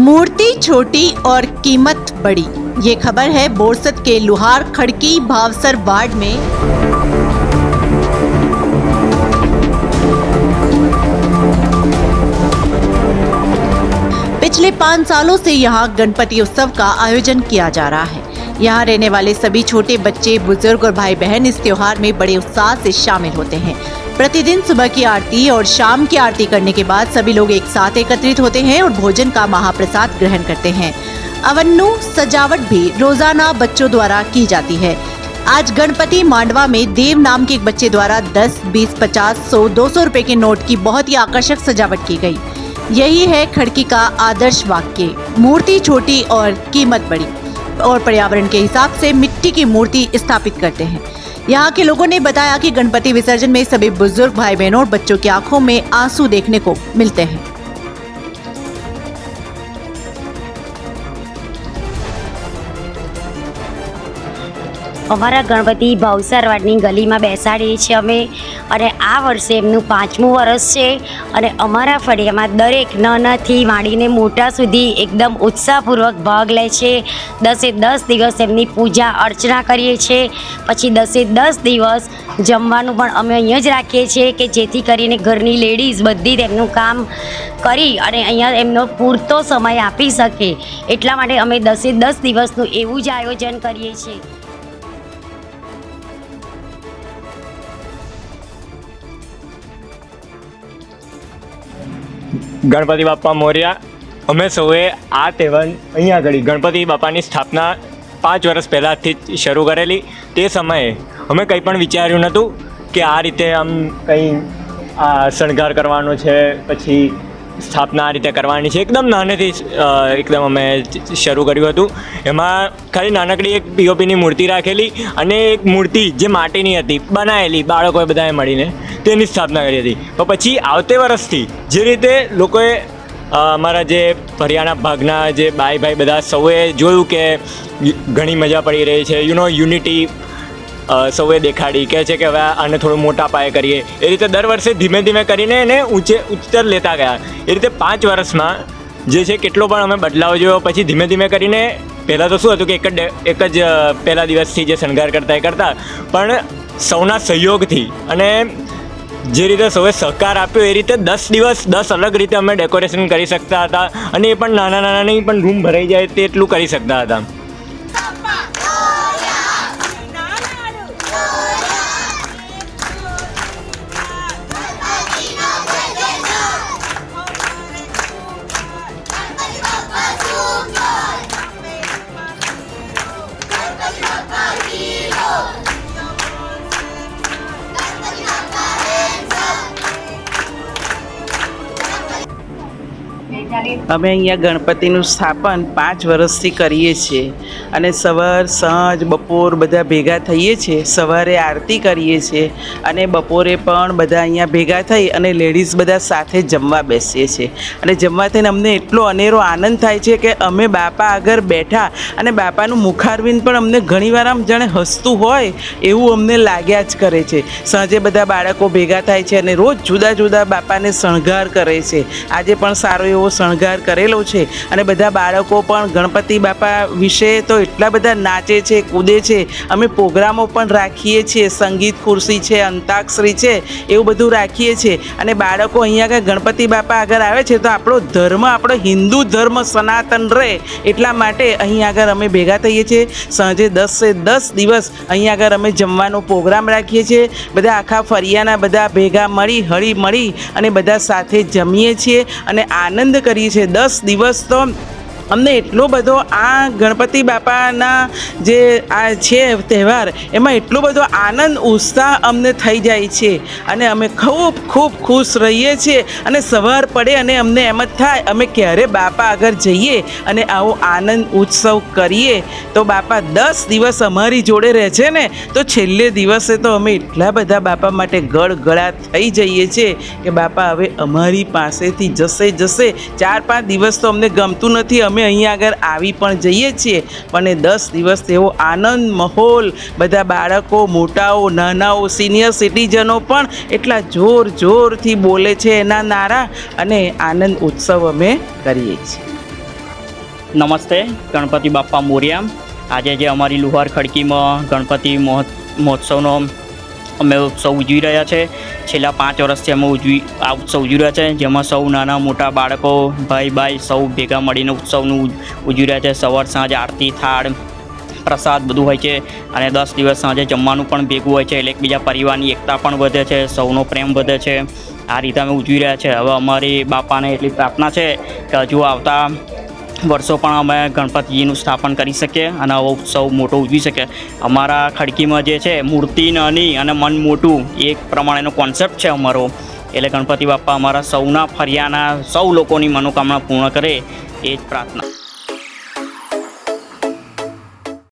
मूर्ति छोटी और कीमत बड़ी। ये खबर है बोरसद के लुहार खड़की भावसर वार्ड में। पिछले 5 सालों से यहाँ गणपति उत्सव का आयोजन किया जा रहा है। यहाँ रहने वाले सभी छोटे बच्चे, बुजुर्ग और भाई बहन इस त्योहार में बड़े उत्साह से शामिल होते हैं। प्रतिदिन सुबह की आरती और शाम की आरती करने के बाद सभी लोग एक साथ एकत्रित होते हैं और भोजन का महाप्रसाद ग्रहण करते हैं। अवन्नू सजावट भी रोजाना बच्चों द्वारा की जाती है। आज गणपति मांडवा में देव नाम के एक बच्चे द्वारा 10, 20, 50, 100, 200 रुपए के नोट की बहुत ही आकर्षक सजावट की गई। यही है खड़की का आदर्श वाक्य, मूर्ति छोटी और कीमत बड़ी। और पर्यावरण के हिसाब से मिट्टी की मूर्ति स्थापित करते हैं। यहाँ के लोगों ने बताया कि गणपति विसर्जन में सभी बुजुर्ग भाई बहनों और बच्चों की आंखों में आंसू देखने को मिलते हैं। અમારા ગણપતિ ભાવસરવાડની ગલીમાં બેસાડીએ છીએ અમે, અને આ વર્ષે એમનું 5મું વર્ષ છે. અને અમારા ફળિયામાં દરેક નાનાથી માંડીને મોટા સુધી એકદમ ઉત્સાહપૂર્વક ભાગ લે છે. 10 દિવસ એમની પૂજા અર્ચના કરીએ છીએ. પછી 10 દિવસ જમવાનું પણ અમે અહીંયા જ રાખીએ છીએ કે જેથી કરીને ઘરની લેડીઝ બધી તેમનું કામ કરી અને અહીંયા એમનો પૂરતો સમય આપી શકે. એટલા માટે અમે 10 દિવસનું એવું જ આયોજન કરીએ છીએ. गणपति बापा मोरिया। अमे सौए आ तहेवार अहींया आगळ गणपति बापानी स्थापना 5 वर्ष पहलाथी शरू करेली। ते समये अमे कंई पण विचार्युं नहोतुं कि आ रीते आम कंई शणगार करवानो छे, पछी स्थापना आ रीते करवानी छे। एकदम नानेथी एकदम अमे शरू कर्युं हतुं। एमां खाली नानकड़ी एक पीओपीनी मूर्ति राखेली अने एक मूर्ति जे माटीनी हती बनावेली बाळकोए बधाए मळीने तेनी स्थापना करी हती। तो पछी आवते वर्षथी जे रीते लोकोए अमारा जे फरियाना भागना जे बाई भाई बधा सौए जोयुं के घणी मजा पड़ी रही है, यूनिटी सौए देखाड़ी कहे छे कि हवे आने थोड़ो मोटा पाये करिए। ए रीते दर वर्षे धीमे धीमे करीने एने उच्चतर लेता गया। ए रीते 5 वर्षमां जे छे केटलो पण अमे बदलाव जोयो। पछी धीमे धीमे करीने पहला तो शुं हतुं कि एक ज पहला दिवसथी जे शणगार करता पण सौना सहयोगथी अने जे रीते सौए सहकार आप्यो ए रीते 10 दिवस 10 अलग रीते अमे डेकोरेशन करी सकता हता अने ए पण नाना नाना नहीं पण रूम भराई जाए तेटલું કરી શકતા હતા। અમે અહીંયા ગણપતિનું સ્થાપન 5 વર્ષથી કરીએ છીએ અને સવાર સાંજ બપોર બધા ભેગા થઈએ છીએ। સવારે આરતી કરીએ છીએ અને બપોરે પણ બધા અહીંયા ભેગા થઈ અને લેડીઝ બધા સાથે જમવા બેસીએ છીએ। અને જમવા થઈને અમને એટલો અનેરો આનંદ થાય છે કે અમે બાપા આગળ બેઠા અને બાપાનું મુખારવિંદ પણ અમને ઘણીવાર આમ જાણે હસતું હોય એવું અમને લાગ્યા જ કરે છે। સાંજે બધા બાળકો ભેગા થાય છે અને રોજ જુદા જુદા બાપાને શણગાર કરે છે। આજે પણ સારો એવો શણગાર કરેલો છે અને બધા બાળકો પણ ગણપતિ બાપા વિશે તો એટલા બધા નાચે છે, કૂદે છે। અમે પ્રોગ્રામો પણ રાખીએ છીએ, સંગીત ખુરશી છે, અંતાક્ષરી છે, એવું બધું રાખીએ છીએ। અને બાળકો અહીંયા આગળ ગણપતિ બાપા આગળ આવે છે તો આપણો ધર્મ, આપણો હિન્દુ ધર્મ સનાતન રહે એટલા માટે અહીં આગળ અમે ભેગા થઈએ છીએ। સાંજે 10 દિવસ અહીં આગળ અમે જમવાનો પ્રોગ્રામ રાખીએ છીએ। બધા આખા ફરિયાના બધા ભેગા હળી મળી અને બધા સાથે જમીએ છીએ અને આનંદ કરીએ છીએ। 10 દિવસ તો અમને એટલો બધો આ ગણપતિ બાપાના જે આ છે તહેવાર એમાં એટલો બધો આનંદ ઉત્સાહ અમને થઈ જાય છે અને અમે ખૂબ ખૂબ ખુશ રહીએ છીએ। અને સવાર પડે અને અમને એમ જ થાય અમે ક્યારે બાપા આગળ જઈએ અને આવો આનંદ ઉત્સવ કરીએ। તો બાપા 10 દિવસ અમારી જોડે રહે છે ને તો છેલ્લે દિવસે તો અમે એટલા બધા બાપા માટે ગળગળા થઈ જઈએ છીએ કે બાપા હવે અમારી પાસેથી જશે 4-5 દિવસ તો અમને ગમતું નથી। અમે અહીં આગળ આવી પણ જઈએ છીએ પણ 10 દિવસ એવો આનંદ માહોલ, બધા બાળકો, મોટાઓ, નાનાઓ, સિનિયર સિટીઝનો પણ એટલા જોરથી બોલે છે એના નારા અને આનંદ ઉત્સવ અમે કરીએ છીએ। નમસ્તે, ગણપતિ બાપ્પા મોર્યા. આજે જે અમારી લુહાર ખડકીમાં ગણપતિ મહોત્સવનો અમે ઉત્સવ ઉજવી રહ્યા છે. છેલ્લા 5 વર્ષથી અમે આ ઉત્સવ ઉજવી રહ્યા છે, જેમાં સૌ નાના મોટા બાળકો ભાઈ સૌ ભેગા મળીને ઉત્સવનું ઉજવી રહ્યા છે. સવાર સાંજ આરતી, થાળ, પ્રસાદ બધું હોય છે અને 10 દિવસ સાંજે જમવાનું પણ ભેગું હોય છે, એટલે એકબીજા પરિવારની એકતા પણ વધે છે, સૌનો પ્રેમ વધે છે. આ રીતે અમે ઉજવી રહ્યા છે. હવે અમારી બાપાને એટલી પ્રાર્થના છે કે હજુ આવતા વર્ષો પણ અમે ગણપતિજીનું સ્થાપન કરી શકીએ અને આવો ઉત્સવ મોટો ઉજવી શકીએ. અમારા ખડકીમાં જે છે મૂર્તિ નાની અને મન મોટું એક પ્રમાણેનો કોન્સેપ્ટ છે અમારો. એટલે ગણપતિ બાપ્પા અમારા સૌના ફરિયાના સૌ લોકોની મનોકામના પૂર્ણ કરે એ જ પ્રાર્થના.